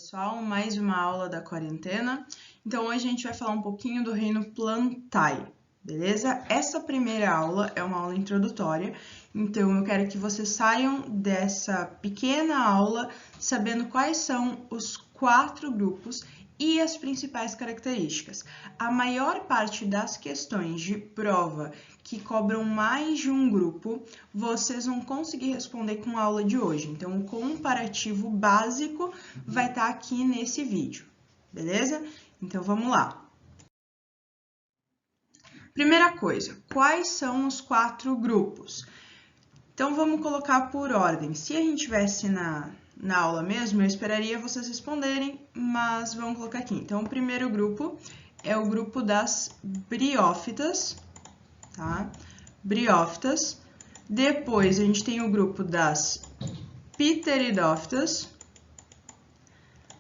pessoal, mais uma aula da quarentena. Então hoje a gente vai falar um pouquinho do reino Plantae, beleza? Essa primeira aula é uma aula introdutória, então eu quero que vocês saiam dessa pequena aula sabendo quais são os 4 grupos e as principais características. A maior parte das questões de prova que cobram mais de um grupo, vocês vão conseguir responder com a aula de hoje. Então, o comparativo básico vai estar aqui nesse vídeo, beleza? Então, vamos lá. Primeira coisa, quais são os 4 grupos? Então, vamos colocar por ordem. Se a gente tivesse na aula mesmo, eu esperaria vocês responderem, mas vamos colocar aqui. Então, o primeiro grupo é o grupo das briófitas, tá? Briófitas. Depois, a gente tem o grupo das pteridófitas,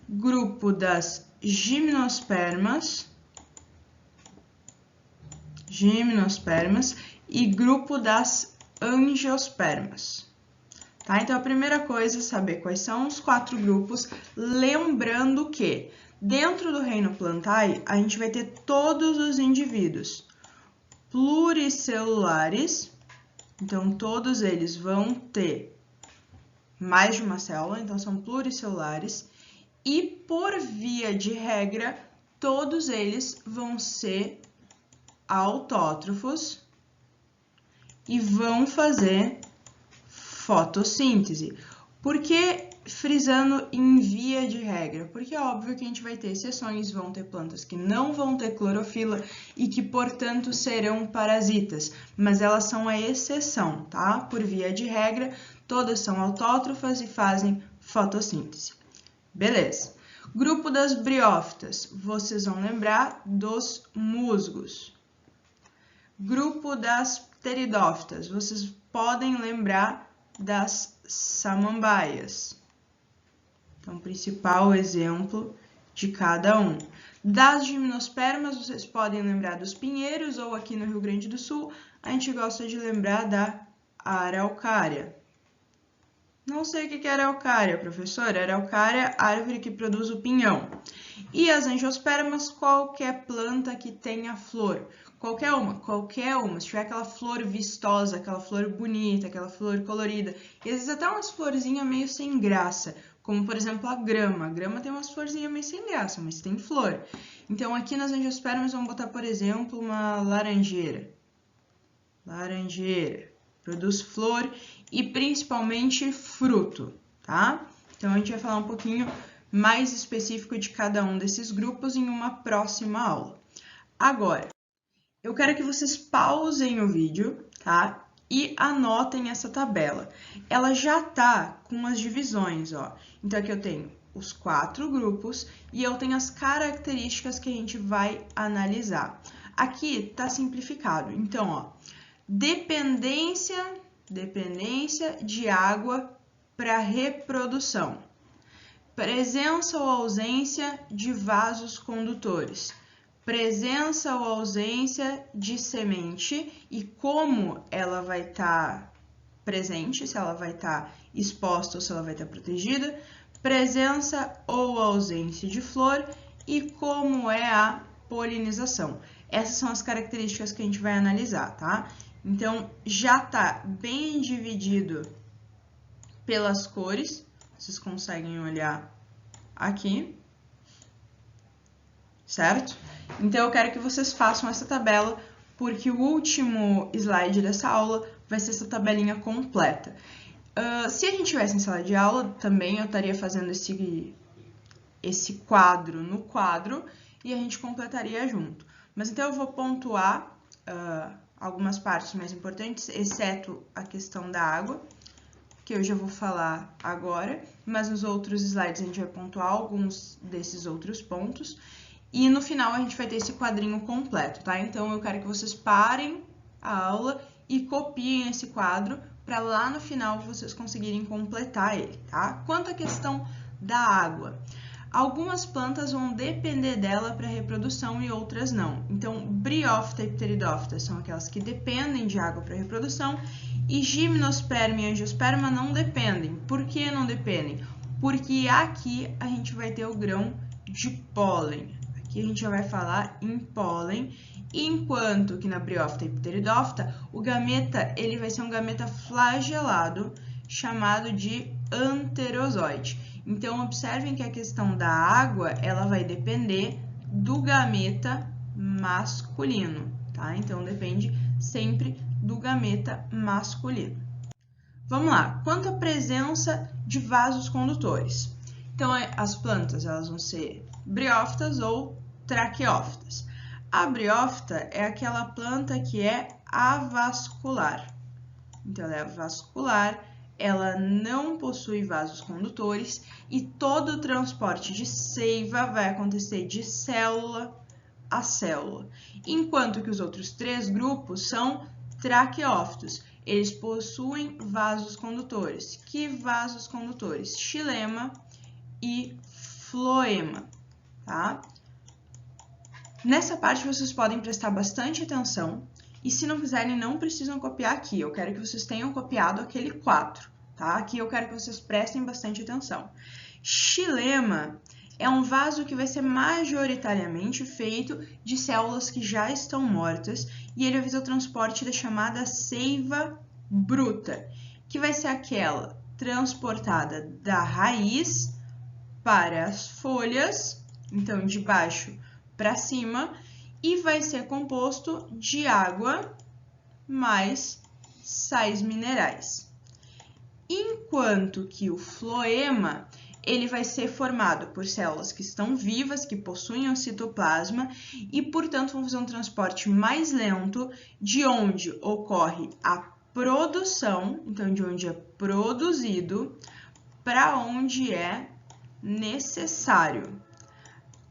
grupo das gimnospermas e grupo das angiospermas. Tá? Então, a primeira coisa é saber quais são os 4 grupos, lembrando que dentro do reino Plantae, a gente vai ter todos os indivíduos pluricelulares, então todos eles vão ter mais de uma célula, então são pluricelulares, e por via de regra, todos eles vão ser autótrofos e vão fazer fotossíntese. Por que frisando em via de regra? Porque é óbvio que a gente vai ter exceções, vão ter plantas que não vão ter clorofila e que, portanto, serão parasitas, mas elas são a exceção, tá? Por via de regra, todas são autótrofas e fazem fotossíntese. Beleza. Grupo das briófitas, vocês vão lembrar dos musgos. Grupo das pteridófitas, vocês podem lembrar das samambaias. Então, principal exemplo de cada um. Das gimnospermas, vocês podem lembrar dos pinheiros, ou aqui no Rio Grande do Sul, a gente gosta de lembrar da araucária. Não sei o que é araucária, professor. Araucária, árvore que produz o pinhão. E as angiospermas, qualquer planta que tenha flor. Qualquer uma. Se tiver aquela flor vistosa, aquela flor bonita, aquela flor colorida. E às vezes até umas florzinhas meio sem graça, como por exemplo a grama. A grama tem umas florzinhas meio sem graça, mas tem flor. Então aqui nas angiospermas vamos botar, por exemplo, uma laranjeira. Laranjeira. Produz flor e principalmente fruto, tá? Então a gente vai falar um pouquinho mais específico de cada um desses grupos em uma próxima aula. Agora, eu quero que vocês pausem o vídeo, tá? E anotem essa tabela. Ela já tá com as divisões, ó. Então aqui eu tenho os 4 grupos e eu tenho as características que a gente vai analisar. Aqui tá simplificado. Então, ó, dependência de água para reprodução. Presença ou ausência de vasos condutores. Presença ou ausência de semente e como ela vai estar presente, se ela vai estar exposta ou se ela vai estar protegida. Presença ou ausência de flor e como é a polinização. Essas são as características que a gente vai analisar, tá? Então, já está bem dividido pelas cores, vocês conseguem olhar aqui, certo? Então, eu quero que vocês façam essa tabela, porque o último slide dessa aula vai ser essa tabelinha completa. Se a gente tivesse em sala de aula, também eu estaria fazendo esse quadro no quadro e a gente completaria junto. Mas então, eu vou pontuar algumas partes mais importantes, exceto a questão da água, que eu já vou falar agora, mas nos outros slides a gente vai pontuar alguns desses outros pontos. E no final a gente vai ter esse quadrinho completo, tá? Então eu quero que vocês parem a aula e copiem esse quadro para lá no final vocês conseguirem completar ele, tá? Quanto à questão da água, algumas plantas vão depender dela para reprodução e outras não. Então, briófita e pteridófita são aquelas que dependem de água para reprodução e gimnosperma e angiosperma não dependem. Por que não dependem? porque aqui a gente vai ter o grão de pólen. Aqui a gente já vai falar em pólen, enquanto que na briófita e pteridófita, o gameta ele vai ser um gameta flagelado, chamado de anterozoide. Então, observem que a questão da água, ela vai depender do gameta masculino, tá? Então, depende sempre do gameta masculino. Vamos lá, quanto à presença de vasos condutores. Então, as plantas elas vão ser briófitas ou traqueófitas. A briófita é aquela planta que é avascular. Então, ela é avascular, ela não possui vasos condutores e todo o transporte de seiva vai acontecer de célula a célula. Enquanto que os outros três grupos são traqueófitos. Eles possuem vasos condutores. Que vasos condutores? Xilema e floema, tá? Nessa parte vocês podem prestar bastante atenção e se não quiserem não precisam copiar aqui. Eu quero que vocês tenham copiado aquele quadro, tá? Aqui eu quero que vocês prestem bastante atenção. Xilema é um vaso que vai ser majoritariamente feito de células que já estão mortas e ele vai fazer o transporte da chamada seiva bruta, que vai ser aquela transportada da raiz para as folhas, então de baixo para cima, e vai ser composto de água mais sais minerais. Enquanto que o floema ele vai ser formado por células que estão vivas, que possuem o citoplasma e, portanto, vão fazer um transporte mais lento de onde ocorre a produção, então de onde é produzido, para onde é necessário.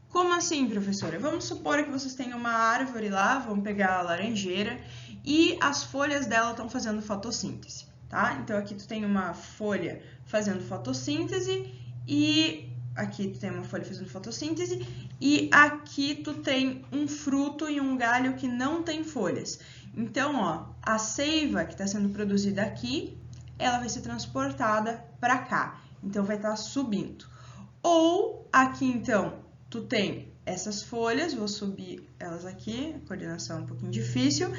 Como assim, professora? Vamos supor que vocês têm uma árvore lá, vamos pegar a laranjeira e as folhas dela estão fazendo fotossíntese, tá? Então, aqui tu tem uma folha fazendo fotossíntese e aqui tu tem uma folha fazendo fotossíntese e aqui tu tem um fruto e um galho que não tem folhas. Então, ó, a seiva que está sendo produzida aqui, ela vai ser transportada para cá. Então, vai estar subindo. Ou aqui, então, tu tem essas folhas, vou subir elas aqui, a coordenação é um pouquinho difícil,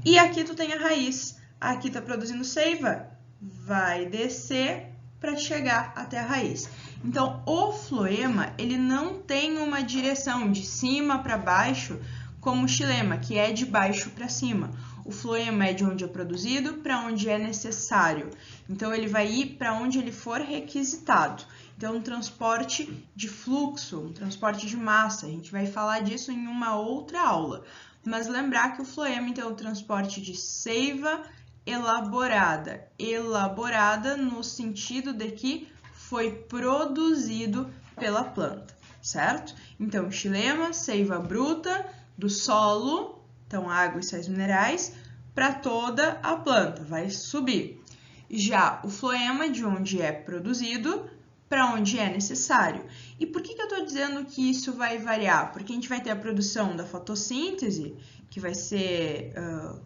e aqui tu tem a raiz. Aqui tá produzindo seiva, vai descer para chegar até a raiz. Então, o floema, ele não tem uma direção de cima para baixo, como o xilema, que é de baixo para cima. O floema é de onde é produzido para onde é necessário. Então, ele vai ir para onde ele for requisitado. Então, um transporte de fluxo, um transporte de massa. A gente vai falar disso em uma outra aula. Mas lembrar que o floema, então, é o transporte de seiva elaborada. Elaborada no sentido de que foi produzido pela planta, certo? Então, xilema, seiva bruta do solo, então água e sais minerais, para toda a planta, vai subir. Já o floema, de onde é produzido, para onde é necessário. E por que eu estou dizendo que isso vai variar? Porque a gente vai ter a produção da fotossíntese, que vai ser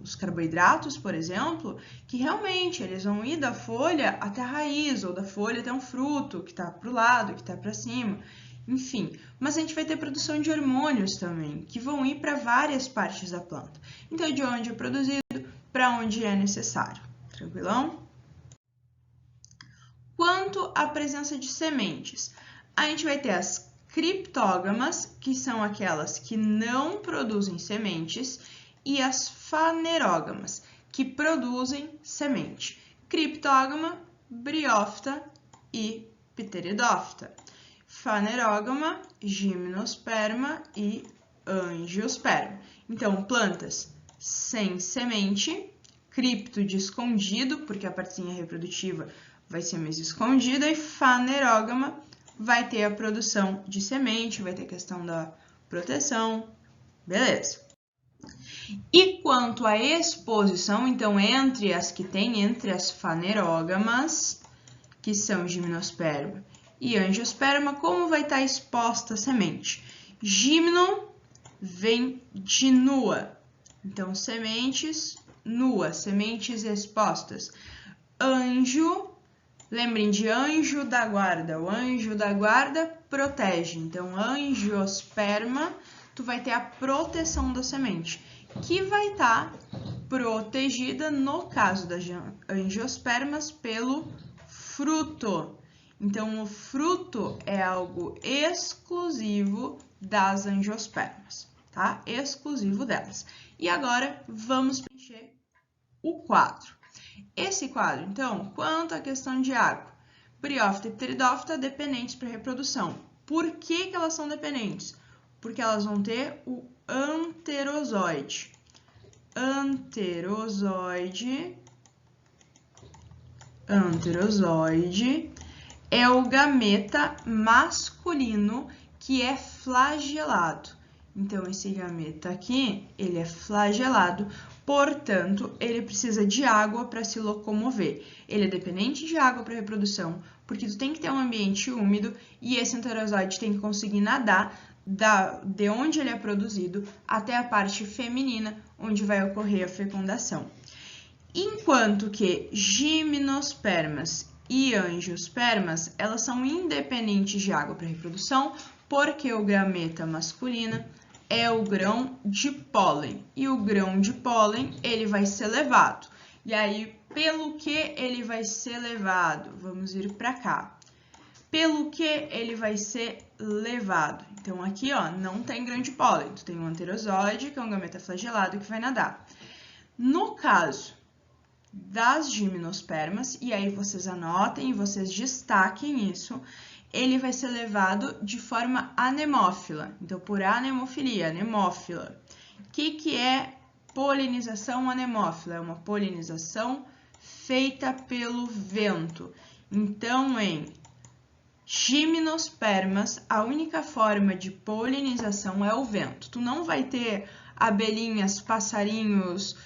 os carboidratos, por exemplo, que realmente eles vão ir da folha até a raiz, ou da folha até um fruto, que está para o lado, que está para cima, enfim. Mas a gente vai ter produção de hormônios também, que vão ir para várias partes da planta. Então, de onde é produzido, para onde é necessário. Tranquilão? Quanto à presença de sementes, a gente vai ter as criptógamas, que são aquelas que não produzem sementes, e as fanerógamas, que produzem semente. Criptógama, briófita e pteridófita. Fanerógama, gimnosperma e angiosperma. Então, plantas sem semente, cripto de escondido, porque a partezinha reprodutiva vai ser mais escondida, e fanerógama vai ter a produção de semente, vai ter a questão da proteção, beleza. E quanto à exposição, então, entre as que tem, entre as fanerógamas, que são gimnosperma e angiosperma, como vai estar exposta a semente? Gimno vem de nua, então, sementes nuas, sementes expostas. Anjo Lembrem de anjo da guarda. O anjo da guarda protege. Então, angiosperma, tu vai ter a proteção da semente, que vai estar protegida, no caso das angiospermas, pelo fruto. Então, o fruto é algo exclusivo das angiospermas, tá? Exclusivo delas. E agora, vamos preencher o quadro. Esse quadro, então, quanto à questão de água, briófita e pteridófita dependentes para reprodução. Por que elas são dependentes? Porque elas vão ter o anterozoide. Anterozoide é o gameta masculino que é flagelado. Então, esse gameta aqui, ele é flagelado, portanto, ele precisa de água para se locomover. Ele é dependente de água para reprodução, porque tu tem que ter um ambiente úmido e esse anterozoide tem que conseguir nadar de onde ele é produzido até a parte feminina, onde vai ocorrer a fecundação. Enquanto que gimnospermas e angiospermas, elas são independentes de água para reprodução, porque o gameta masculino é o grão de pólen. E o grão de pólen, ele vai ser levado. E aí, pelo que ele vai ser levado? Vamos ir para cá. Pelo que ele vai ser levado? Então, aqui, ó, não tem grão de pólen. Tu tem um anterozoide, que é um gameta flagelado, que vai nadar. No caso das gimnospermas, e aí vocês anotem e vocês destaquem isso, ele vai ser levado de forma anemófila. Então, por anemofilia, anemófila. O que é polinização anemófila? É uma polinização feita pelo vento. Então, em gimnospermas, a única forma de polinização é o vento. Tu não vai ter abelhinhas, passarinhos,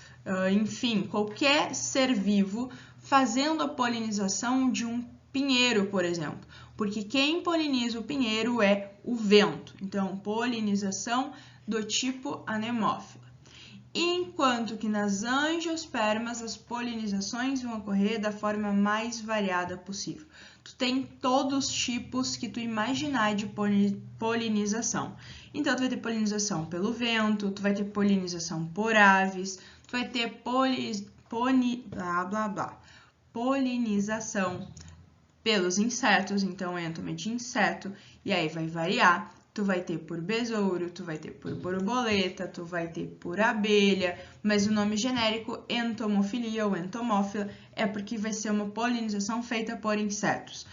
enfim, qualquer ser vivo fazendo a polinização de um pinheiro, por exemplo, porque quem poliniza o pinheiro é o vento. Então, polinização do tipo anemófila. Enquanto que nas angiospermas as polinizações vão ocorrer da forma mais variada possível. Tu tem todos os tipos que tu imaginar de polinização. Então, tu vai ter polinização pelo vento, tu vai ter polinização por aves, tu vai ter polinização pelos insetos, então entomo de inseto, e aí vai variar. Tu vai ter por besouro, tu vai ter por borboleta, tu vai ter por abelha, mas o nome genérico entomofilia ou entomófila é porque vai ser uma polinização feita por insetos,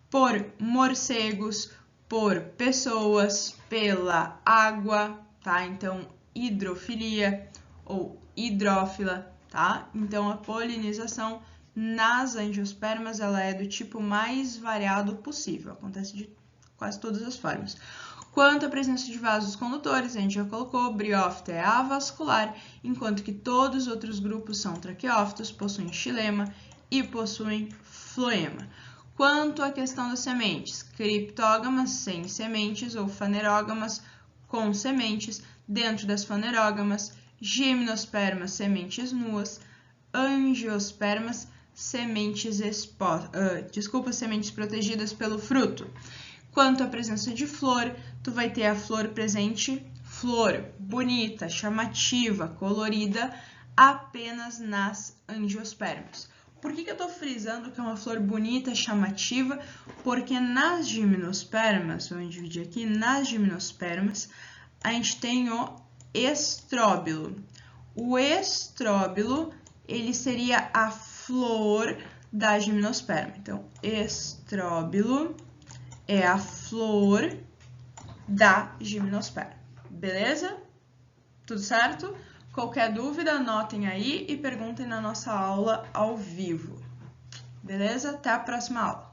por morcegos, por pessoas, pela água, tá? Então, hidrofilia ou hidrófila, tá? Então, a polinização nas angiospermas, ela é do tipo mais variado possível, acontece de quase todas as formas. Quanto à presença de vasos condutores, a gente já colocou, briófita é avascular, enquanto que todos os outros grupos são traqueófitos, possuem xilema e possuem floema. Quanto à questão das sementes, criptógamas sem sementes ou fanerógamas com sementes, dentro das fanerógamas, gimnospermas, sementes nuas, angiospermas, sementes protegidas pelo fruto. Quanto à presença de flor, tu vai ter a flor presente, flor bonita, chamativa, colorida, apenas nas angiospermas. Por que eu estou frisando que é uma flor bonita, chamativa? Porque nas gimnospermas, vamos dividir aqui, nas gimnospermas, a gente tem o estróbilo. O estróbilo, ele seria a flor da gimnosperma. Então, estróbilo é a flor da gimnosperma. Beleza? Tudo certo? Qualquer dúvida, anotem aí e perguntem na nossa aula ao vivo. Beleza? Até a próxima aula.